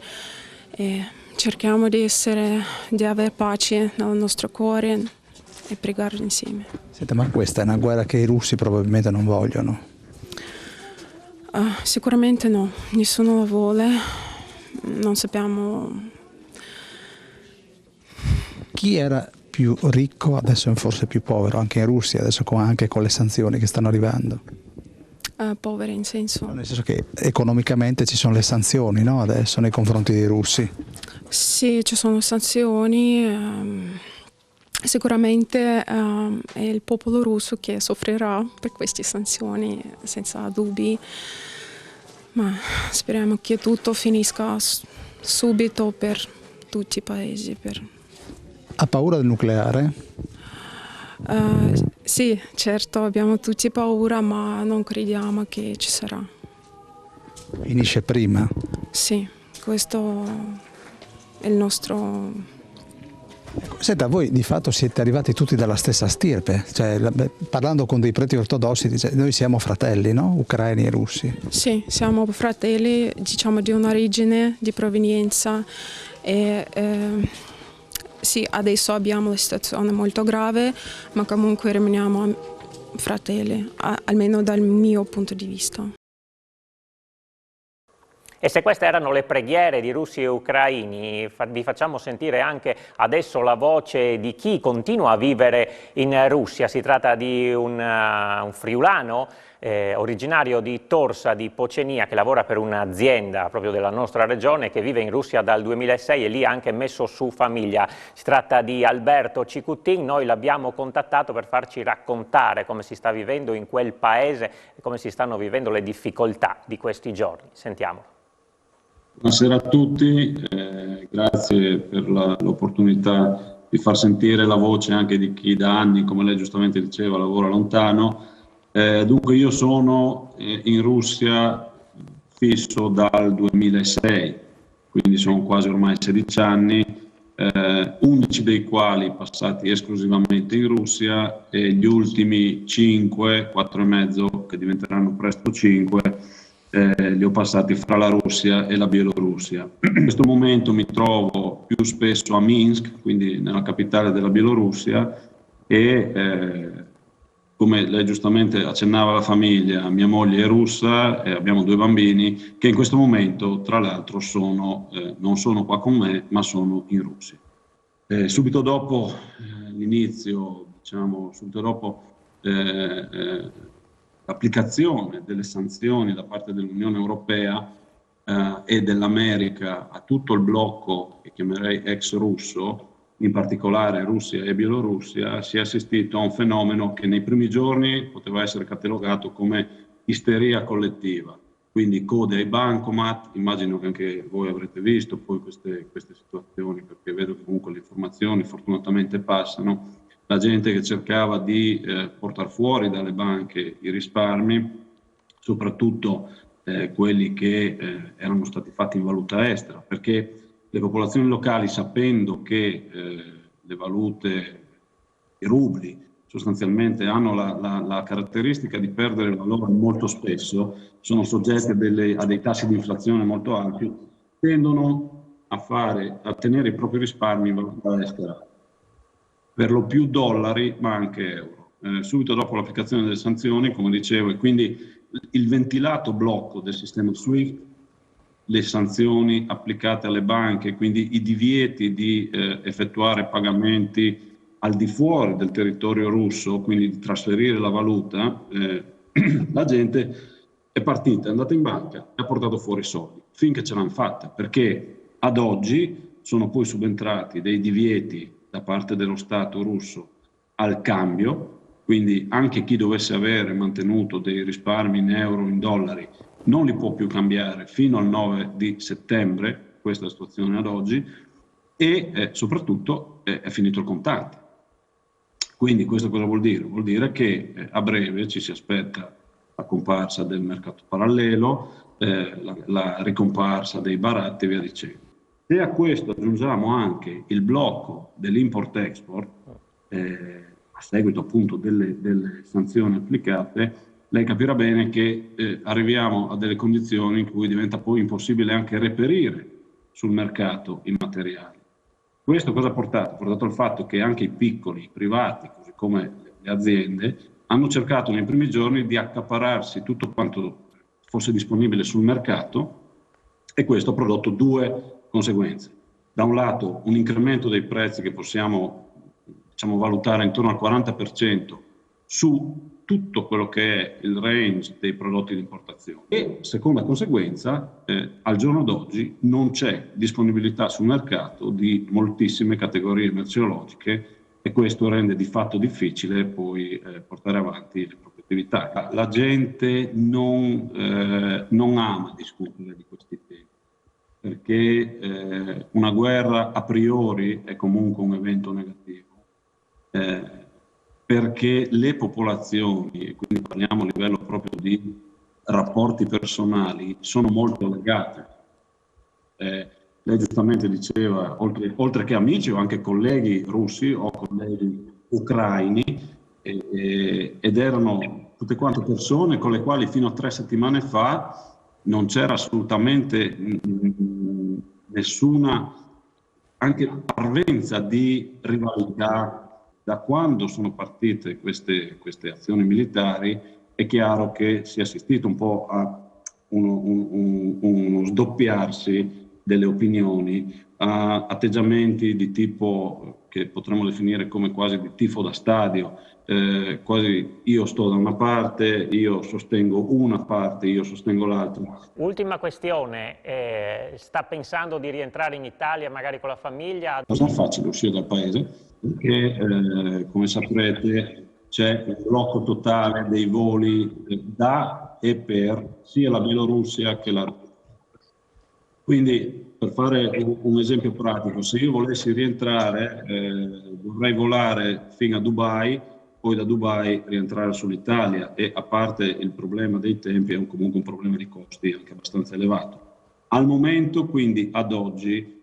Cerchiamo di avere pace nel nostro cuore e pregare insieme. Senta, ma questa è una guerra che i russi probabilmente non vogliono? Sicuramente no, nessuno la vuole, non sappiamo. Chi era più ricco adesso è forse più povero, anche in Russia, adesso anche con le sanzioni che stanno arrivando? Poveri in senso? Nel senso che economicamente ci sono le sanzioni, no? Adesso nei confronti dei russi. Sì, ci sono sanzioni, sicuramente è il popolo russo che soffrirà per queste sanzioni, senza dubbi, ma speriamo che tutto finisca subito per tutti i paesi. Ha paura del nucleare? Sì, certo, abbiamo tutti paura, ma non crediamo che ci sarà. Finisce prima? Sì, questo è il nostro... Senta, voi di fatto siete arrivati tutti dalla stessa stirpe, cioè, parlando con dei preti ortodossi, noi siamo fratelli, no? Ucraini e russi. Sì, siamo fratelli, diciamo di un'origine, di provenienza e sì, adesso abbiamo la situazione molto grave, ma comunque rimaniamo fratelli, almeno dal mio punto di vista. E se queste erano le preghiere di russi e ucraini, vi facciamo sentire anche adesso la voce di chi continua a vivere in Russia. Si tratta di un friulano originario di Torsa di Pocenia, che lavora per un'azienda proprio della nostra regione, che vive in Russia dal 2006 e lì ha anche messo su famiglia. Si tratta di Alberto Cicutin. Noi l'abbiamo contattato per farci raccontare come si sta vivendo in quel paese e come si stanno vivendo le difficoltà di questi giorni. Sentiamolo. Buonasera a tutti, grazie per l'opportunità di far sentire la voce anche di chi da anni, come lei giustamente diceva, lavora lontano. Dunque io sono in Russia fisso dal 2006, quindi sono quasi ormai 16 anni, 11 dei quali passati esclusivamente in Russia e gli ultimi 5, 4 e mezzo che diventeranno presto 5, li ho passati fra la Russia e la Bielorussia. In questo momento mi trovo più spesso a Minsk, quindi nella capitale della Bielorussia, e come lei giustamente accennava alla famiglia, mia moglie è russa e abbiamo 2 bambini che in questo momento, tra l'altro, non sono qua con me, ma sono in Russia. Subito dopo l'inizio, diciamo, subito dopo l'applicazione delle sanzioni da parte dell'Unione Europea e dell'America a tutto il blocco che chiamerei ex russo, in particolare Russia e Bielorussia, si è assistito a un fenomeno che nei primi giorni poteva essere catalogato come isteria collettiva. quindi code ai bancomat. Immagino che anche voi avrete visto poi queste situazioni, perché vedo che comunque le informazioni fortunatamente passano. La gente che cercava di portare fuori dalle banche i risparmi, soprattutto quelli che erano stati fatti in valuta estera, perché le popolazioni locali, sapendo che le valute, i rubli, sostanzialmente hanno la caratteristica di perdere valore molto spesso, sono soggetti a dei tassi di inflazione molto alti, tendono a tenere i propri risparmi in valuta estera, per lo più dollari ma anche euro. Subito dopo l'applicazione delle sanzioni, come dicevo, e quindi il ventilato blocco del sistema SWIFT, le sanzioni applicate alle banche, quindi i divieti di effettuare pagamenti al di fuori del territorio russo, quindi di trasferire la valuta, la gente è partita, è andata in banca e ha portato fuori i soldi, finché ce l'hanno fatta, perché ad oggi sono poi subentrati dei divieti da parte dello Stato russo al cambio, quindi anche chi dovesse avere mantenuto dei risparmi in euro o in dollari non li può più cambiare fino al 9 di settembre, questa è la situazione ad oggi, e soprattutto è finito il contante. Quindi questo cosa vuol dire? Vuol dire che a breve ci si aspetta la comparsa del mercato parallelo, la ricomparsa dei baratti e via dicendo. Se a questo aggiungiamo anche il blocco dell'import-export, a seguito appunto delle sanzioni applicate, lei capirà bene che arriviamo a delle condizioni in cui diventa poi impossibile anche reperire sul mercato i materiali. Questo cosa ha portato? Ha portato al fatto che anche i piccoli, i privati, così come le aziende, hanno cercato nei primi giorni di accaparrarsi tutto quanto fosse disponibile sul mercato, e questo ha prodotto due conseguenze. Da un lato un incremento dei prezzi che possiamo valutare intorno al 40% su tutto quello che è il range dei prodotti di importazione. E seconda conseguenza, al giorno d'oggi non c'è disponibilità sul mercato di moltissime categorie merceologiche, e questo rende di fatto difficile poi portare avanti le proprie attività. La gente non ama discutere di questi temi, perché una guerra a priori è comunque un evento negativo. Perché le popolazioni, e quindi parliamo a livello proprio di rapporti personali, sono molto legate. Lei giustamente diceva, oltre che amici, ho anche colleghi russi o colleghi ucraini, ed erano tutte quante persone con le quali fino a 3 settimane fa non c'era assolutamente nessuna anche parvenza di rivalità. Da quando sono partite queste azioni militari è chiaro che si è assistito un po' a uno sdoppiarsi delle opinioni, a atteggiamenti di tipo che potremmo definire come quasi di tifo da stadio, quasi io sto da una parte, io sostengo una parte, io sostengo l'altra. Ultima questione, sta pensando di rientrare in Italia magari con la famiglia? Non è facile uscire dal paese, perché come saprete c'è un blocco totale dei voli da e per sia la Bielorussia che la Russia. Quindi, per fare un esempio pratico, se io volessi rientrare dovrei volare fino a Dubai, poi da Dubai rientrare sull'Italia, e a parte il problema dei tempi è comunque un problema di costi anche abbastanza elevato. Al momento, quindi ad oggi,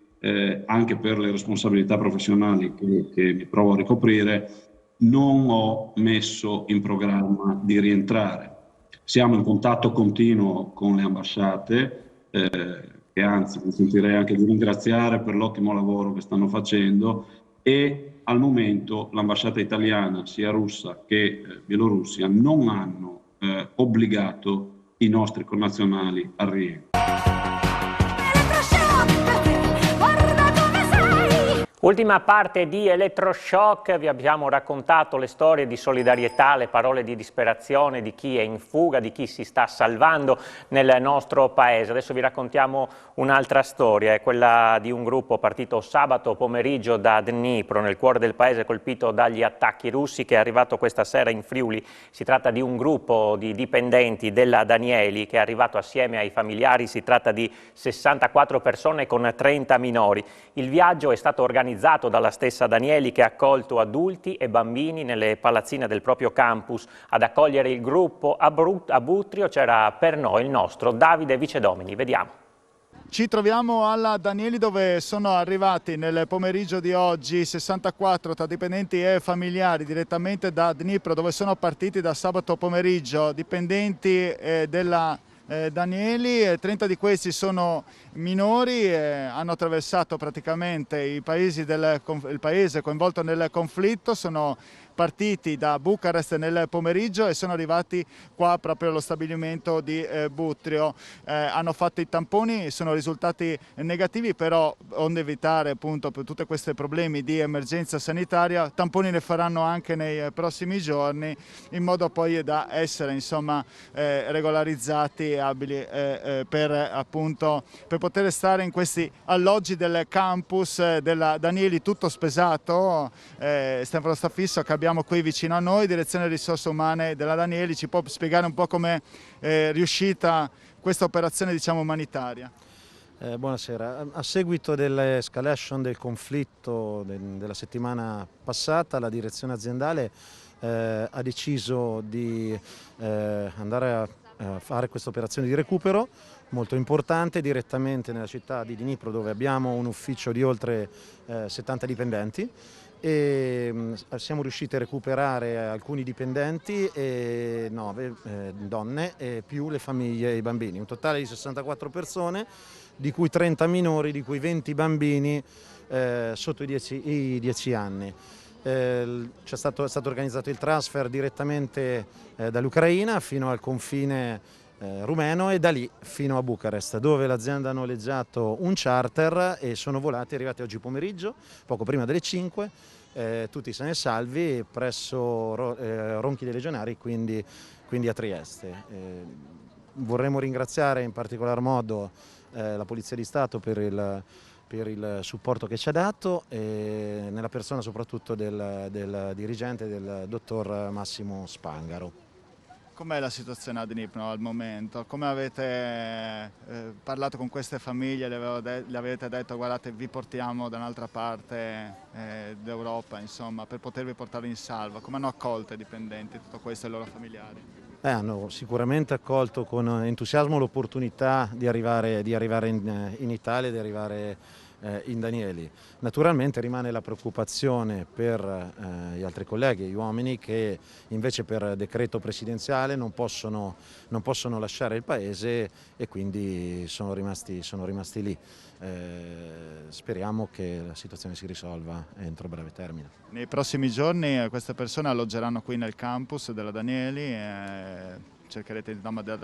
anche per le responsabilità professionali che mi provo a ricoprire, non ho messo in programma di rientrare. Siamo in contatto continuo con le ambasciate, che anzi mi sentirei anche di ringraziare per l'ottimo lavoro che stanno facendo, e al momento l'ambasciata italiana, sia russa che Bielorussia, non hanno obbligato i nostri connazionali al rientro. Ultima parte di Elettroshock, vi abbiamo raccontato le storie di solidarietà, le parole di disperazione di chi è in fuga, di chi si sta salvando nel nostro paese. Adesso vi raccontiamo un'altra storia, è quella di un gruppo partito sabato pomeriggio da Dnipro, nel cuore del paese colpito dagli attacchi russi, che è arrivato questa sera in Friuli. Si tratta di un gruppo di dipendenti della Danieli che è arrivato assieme ai familiari, si tratta di 64 persone con 30 minori. Il viaggio è stato organizzato dalla stessa Danieli, che ha accolto adulti e bambini nelle palazzine del proprio campus. Ad accogliere il gruppo a Butrio c'era per noi il nostro Davide Vicedomini. Vediamo. Ci troviamo alla Danieli, dove sono arrivati nel pomeriggio di oggi 64 tra dipendenti e familiari direttamente da Dnipro, dove sono partiti da sabato pomeriggio dipendenti della Danieli. 30 di questi sono minori, hanno attraversato praticamente il paese coinvolto nel conflitto, sono partiti da Bucarest nel pomeriggio e sono arrivati qua proprio allo stabilimento di Butrio. Hanno fatto i tamponi, sono risultati negativi, però onde evitare appunto per tutti questi problemi di emergenza sanitaria, tamponi ne faranno anche nei prossimi giorni, in modo poi da essere insomma regolarizzati e abili per poter stare in questi alloggi del campus della Danieli, tutto spesato. Stefano Staffisso, che abbiamo qui vicino a noi, direzione risorse umane della Danieli, ci può spiegare un po' come è riuscita questa operazione, diciamo, umanitaria? Buonasera. A seguito dell'escalation del conflitto della settimana passata, la direzione aziendale ha deciso di andare a fare questa operazione di recupero molto importante direttamente nella città di Dnipro, dove abbiamo un ufficio di oltre 70 dipendenti, e siamo riusciti a recuperare alcuni dipendenti e 9 donne e più le famiglie e i bambini, un totale di 64 persone, di cui 30 minori, di cui 20 bambini sotto i 10 anni. È stato organizzato il transfer direttamente dall'Ucraina fino al confine rumeno e da lì fino a Bucarest, dove l'azienda ha noleggiato un charter e sono volati, arrivati oggi pomeriggio, poco prima delle 5, tutti sani e salvi presso Ronchi dei Legionari, quindi a Trieste. Vorremmo ringraziare in particolar modo la Polizia di Stato per il supporto che ci ha dato, e nella persona soprattutto del dirigente, del dottor Massimo Spangaro. Com'è la situazione a Dnipro al momento? Come avete parlato con queste famiglie? Le avete detto guardate, vi portiamo da un'altra parte d'Europa, insomma, per potervi portare in salvo? Come hanno accolto i dipendenti tutto questo e i loro familiari? Hanno sicuramente accolto con entusiasmo l'opportunità di arrivare in Italia, di arrivare in Danieli. Naturalmente rimane la preoccupazione per gli altri colleghi, gli uomini, che invece per decreto presidenziale non possono lasciare il paese e quindi sono rimasti lì. Speriamo che la situazione si risolva entro breve termine. Nei prossimi giorni queste persone alloggeranno qui nel campus della Danieli. Cercherete di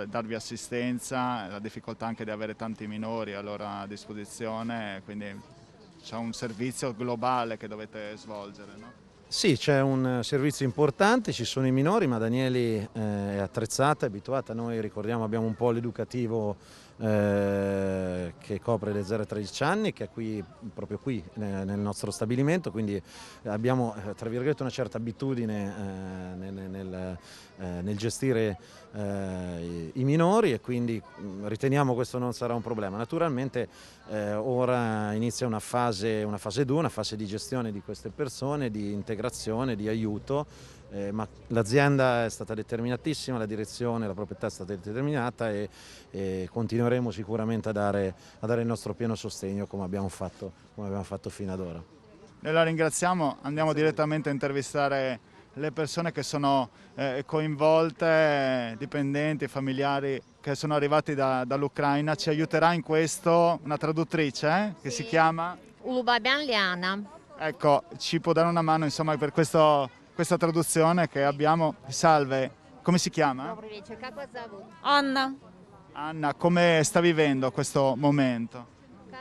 darvi assistenza, la difficoltà anche di avere tanti minori a loro disposizione, quindi c'è un servizio globale che dovete svolgere, no? Sì, c'è un servizio importante, ci sono i minori, ma Danieli è attrezzata, è abituata. Noi ricordiamo, abbiamo un polo educativo che copre le 0-13 anni, che è proprio qui nel nostro stabilimento, quindi abbiamo tra virgolette una certa abitudine nel gestire i minori, e quindi riteniamo questo non sarà un problema. Naturalmente ora inizia una fase 2, una fase di gestione di queste persone, di integrazione, di aiuto, ma l'azienda è stata determinatissima, la direzione, la proprietà è stata determinata, e continueremo sicuramente a dare il nostro pieno sostegno come abbiamo fatto fino ad ora. Noi la ringraziamo, andiamo direttamente a intervistare le persone che sono coinvolte, dipendenti, familiari che sono arrivati dall'Ucraina. Ci aiuterà in questo una traduttrice che si chiama Ulubabian Liana. Ecco, ci può dare una mano insomma per questa traduzione che abbiamo. Salve, come si chiama? Anna. Anna, come sta vivendo questo momento?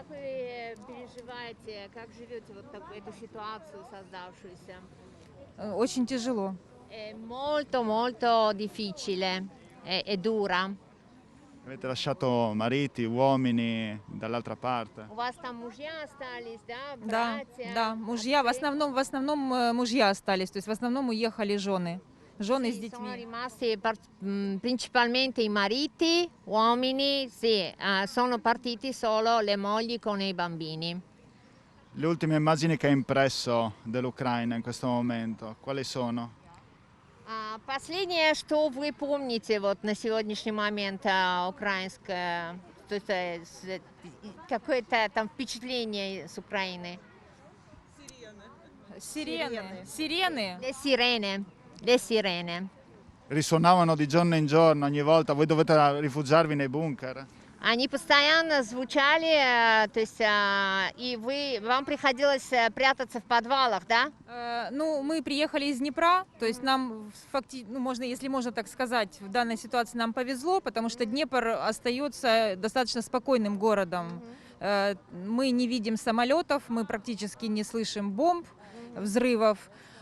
Как вы переживаете, как живете вот эту ситуацию создавшуюся? Очень тяжело. È molto molto difficile, è dura. Avete lasciato mariti, uomini dall'altra parte? У вас там мужья остались, да, Да, братья? да, мужья, в основном мужья остались, то есть в основном уехали жены с Sono детьми. rimasti principalmente i mariti, uomini, sì, sono partiti solo le mogli con i bambini. Le ultime immagini che ha impresso dell'Ucraina in questo momento, quali sono? Последнее, что вы помните вот на сегодняшний момент украинское, какое-то там впечатление с Украины? Сирены. Le sirene. Risuonavano di giorno in giorno, ogni volta, voi dovete rifugiarvi nei bunker? Они постоянно звучали, то есть и вам приходилось прятаться в подвалах, да? Ну, мы приехали из Днепра, то есть нам можно, если можно так сказать, в данной ситуации нам повезло, потому что Днепр остается достаточно спокойным городом. Мы не видим самолетов, мы практически не слышим бомб, взрывов.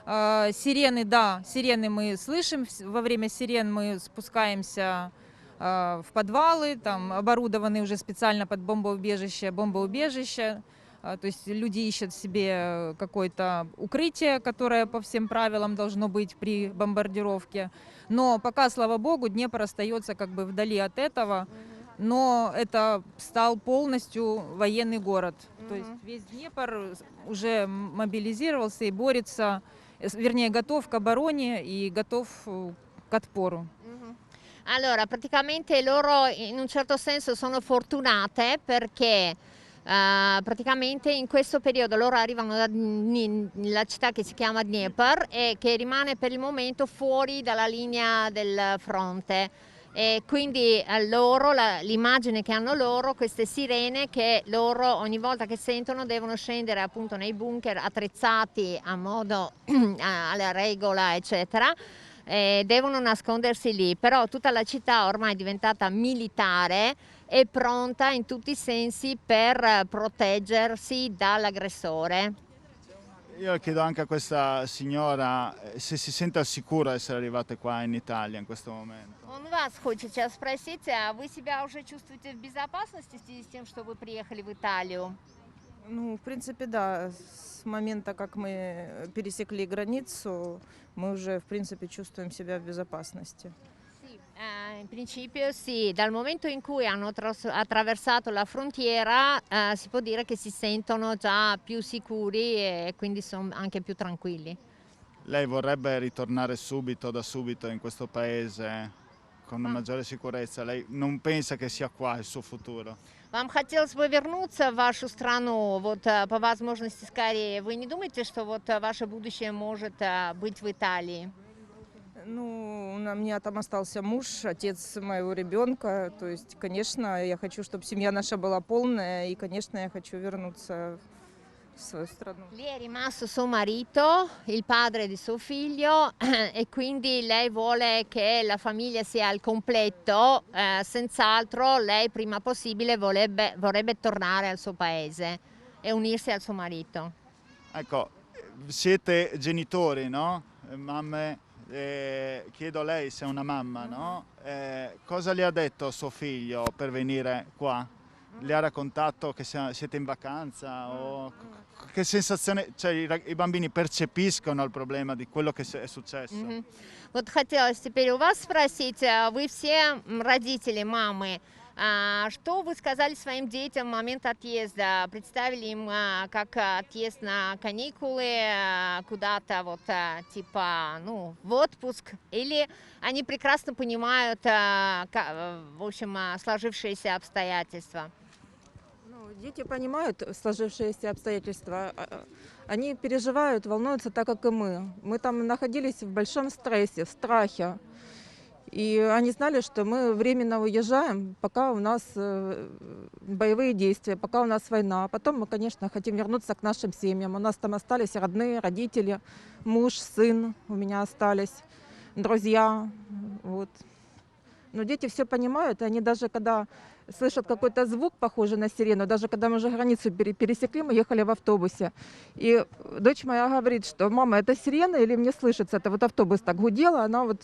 Сирены, да, сирены мы слышим. Во время сирен мы спускаемся в подвалы, там оборудованы уже специально под бомбоубежище. То есть люди ищут себе какое-то укрытие, которое по всем правилам должно быть при бомбардировке. Но пока, слава богу, Днепр остается как бы вдали от этого. Но это стал полностью военный город. То есть весь Днепр уже мобилизировался и борется, вернее, готов к обороне и готов к отпору. Allora, praticamente loro in un certo senso sono fortunate perché praticamente in questo periodo loro arrivano dalla città che si chiama Dnepr e che rimane per il momento fuori dalla linea del fronte. E quindi loro, l'immagine che hanno loro, queste sirene che loro ogni volta che sentono devono scendere appunto nei bunker attrezzati a modo alla regola eccetera, devono nascondersi lì, però tutta la città ormai è diventata militare e pronta in tutti i sensi per proteggersi dall'aggressore. Io chiedo anche a questa signora se si sente al sicuro essere arrivate qua in Italia in questo momento. Он вас хочет сейчас спросить, а вы себя уже чувствуете в безопасности в связи с тем, что вы приехали в Италию? Ну, в принципе, да. С момента, как мы perесекли границу, мы уже, в принципе, чувствуем себя в безопасности. In principio sì, dal momento in cui hanno attraversato la frontiera si può dire che si sentono già più sicuri e quindi sono anche più tranquilli. Lei vorrebbe ritornare da subito in questo paese con maggiore sicurezza? Lei non pensa che sia qua il suo futuro? Вам хотелось бы вернуться в вашу страну, вот по возможности скорее. Вы не думаете, что вот ваше будущее может быть в Италии? Ну, у меня там остался муж, отец моего ребенка. То есть, конечно, я хочу, чтобы семья наша была полная, и, конечно, я хочу вернуться в свою страну. Lì è rimasto suo marito, il padre di suo figlio, e quindi lei vuole che la famiglia sia al completo. Senz'altro lei prima possibile vorrebbe tornare al suo paese e unirsi al suo marito. Ecco, siete genitori, no? Mamme. Chiedo a lei se è una mamma, no? Cosa le ha detto suo figlio per venire qua? Le ha raccontato che siete in vacanza? O che sensazione, cioè i bambini percepiscono il problema di quello che è successo? Вот хотелось теперь у вас спросить, вы все родители, мамы, что вы сказали своим детям в момент отъезда? Представили им как отъезд на каникулы куда-то, вот типа, ну, в отпуск? Или они прекрасно понимают, в общем, сложившиеся обстоятельства? Ну, дети понимают сложившиеся обстоятельства. Они переживают, волнуются так, как и мы. Мы там находились в большом стрессе, в страхе. И они знали, что мы временно уезжаем, пока у нас боевые действия, пока у нас война. Потом мы, конечно, хотим вернуться к нашим семьям. У нас там остались родные, родители, муж, сын у меня остались, друзья. Вот. Но дети все понимают, и они даже когда слышат какой-то звук, похожий на сирену, даже когда мы уже границу пересекли, мы ехали в автобусе, и дочь моя говорит, что мама, это сирена или мне слышится? Это вот автобус так гудел, она вот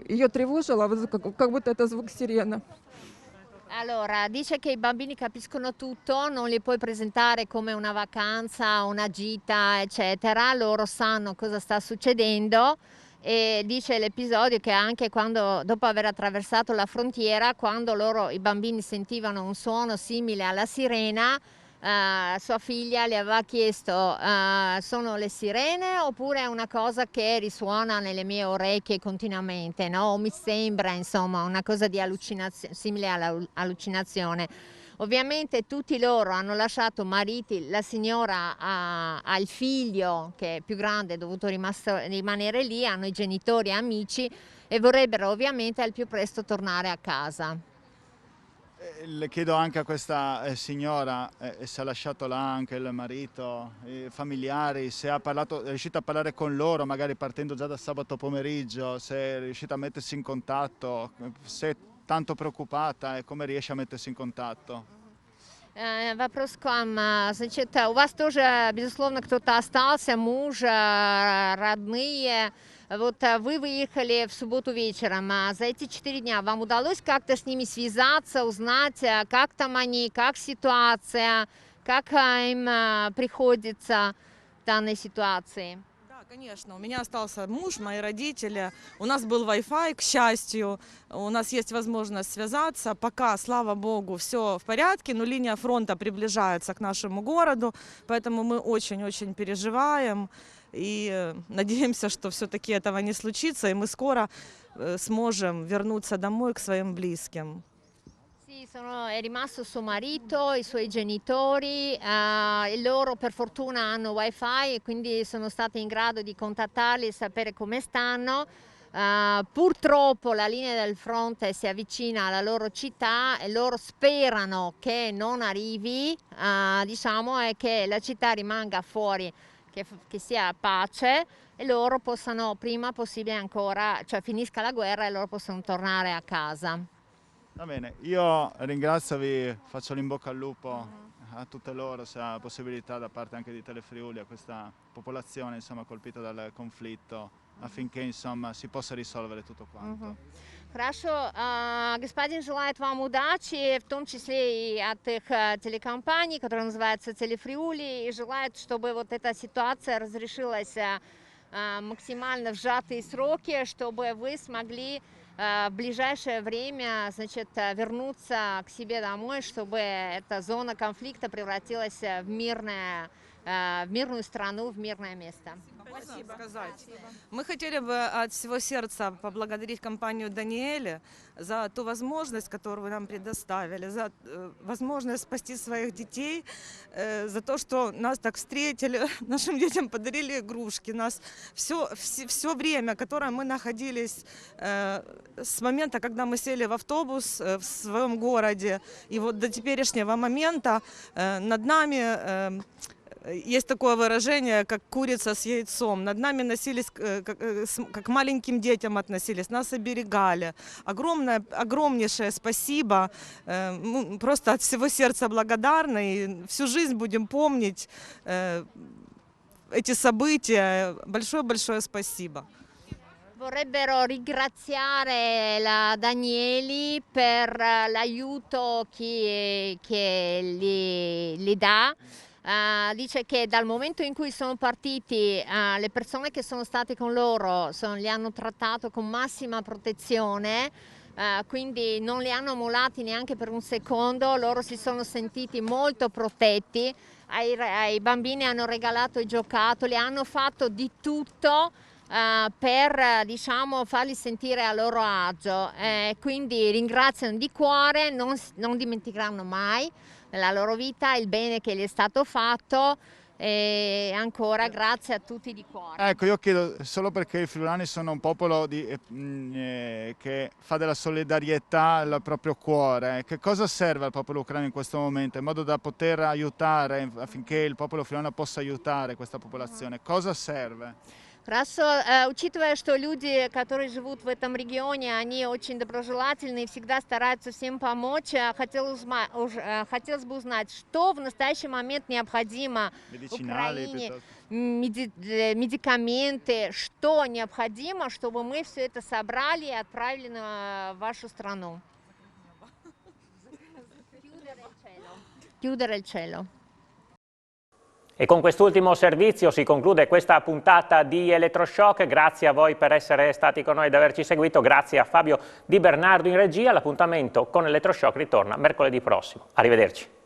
ее тревожила, вот как будто это звук сирены. Allora, dice che i bambini capiscono tutto, non li puoi presentare come una vacanza, una gita, eccetera, loro sanno cosa sta succedendo e dice l'episodio che anche quando, dopo aver attraversato la frontiera, quando i bambini sentivano un suono simile alla sirena, sua figlia le aveva chiesto sono le sirene oppure è una cosa che risuona nelle mie orecchie continuamente, no? O mi sembra insomma una cosa di simile all'allucinazione. Ovviamente tutti loro hanno lasciato mariti, la signora ha il figlio che è più grande, è dovuto rimanere lì, hanno i genitori e amici e vorrebbero ovviamente al più presto tornare a casa. Le chiedo anche a questa signora se ha lasciato là anche il marito, i familiari, se è riuscita a parlare con loro, magari partendo già da sabato pomeriggio, se è riuscita a mettersi in contatto, se è tanto preoccupata e come riesce a mettersi in contatto. Вопрос к вам. Значит, у вас тоже, безусловно, кто-то остался, муж, родные. Вот вы выехали в субботу вечером. За эти 4 дня вам удалось как-то с ними связаться, узнать, как там они, как ситуация, как им приходится в данной ситуации? Конечно, у меня остался муж, мои родители, у нас был Wi-Fi, к счастью, у нас есть возможность связаться, пока, слава богу, все в порядке, но линия фронта приближается к нашему городу, поэтому мы очень-очень переживаем и надеемся, что все-таки этого не случится, и мы скоро сможем вернуться домой к своим близким. Sì, è rimasto suo marito, i suoi genitori, e loro per fortuna hanno wifi e quindi sono stati in grado di contattarli e sapere come stanno. Purtroppo la linea del fronte si avvicina alla loro città e loro sperano che non arrivi, diciamo, e che la città rimanga fuori, che sia pace e loro possano prima possibile ancora, cioè finisca la guerra e loro possano tornare a casa. Va bene, io ringrazio, vi faccio l'in bocca al lupo a tutte loro, se ha possibilità da parte anche di Telefriuli, a questa popolazione insomma, colpita dal conflitto, affinché insomma, si possa risolvere tutto quanto. Хорошо, господин желает вам удачи, в том числе и от их телекомпании, которая называется Телефриули, и желает, чтобы вот эта ситуация разрешилась максимально в сжатые сроки, чтобы вы смогли в ближайшее время, значит, вернуться к себе домой, чтобы эта зона конфликта превратилась в мирную страну, в мирное место. Спасибо. Мы хотели бы от всего сердца поблагодарить компанию «Даниэль» за ту возможность, которую вы нам предоставили, за возможность спасти своих детей, за то, что нас так встретили, нашим детям подарили игрушки. Нас все время, которое мы находились с момента, когда мы сели в автобус в своем городе, и вот до теперешнего момента над нами... Есть такое выражение, как курица с яйцом. Над нами носились, как к маленьким детям относились, нас оберегали. Огромнейшее спасибо. Мы просто от всего сердца благодарны. И всю жизнь будем помнить эти события. Большое-большое спасибо. Vorrebbero ringraziare la Danieli per l'aiuto che li dà. Dice che dal momento in cui sono partiti le persone che sono state con loro li hanno trattato con massima protezione, quindi non li hanno mollati neanche per un secondo, loro si sono sentiti molto protetti, ai bambini hanno regalato i giocattoli, hanno fatto di tutto per diciamo farli sentire a loro agio, quindi ringraziano di cuore, non dimenticheranno mai nella loro vita il bene che gli è stato fatto e ancora grazie a tutti di cuore. Ecco, io chiedo solo perché i friulani sono un popolo che fa della solidarietà il proprio cuore. Che cosa serve al popolo ucraino in questo momento in modo da poter aiutare affinché il popolo friulano possa aiutare questa popolazione? Cosa serve? Хорошо. Учитывая, что люди, которые живут в этом регионе, они очень доброжелательны и всегда стараются всем помочь, хотелось бы узнать, что в настоящий момент необходимо Украине, медикаменты, что необходимо, чтобы мы все это собрали и отправили на вашу страну. Chiudere il cielo. E con quest'ultimo servizio si conclude questa puntata di Elettroshock. Grazie a voi per essere stati con noi ed averci seguito. Grazie a Fabio Di Bernardo in regia. L'appuntamento con Elettroshock ritorna mercoledì prossimo. Arrivederci.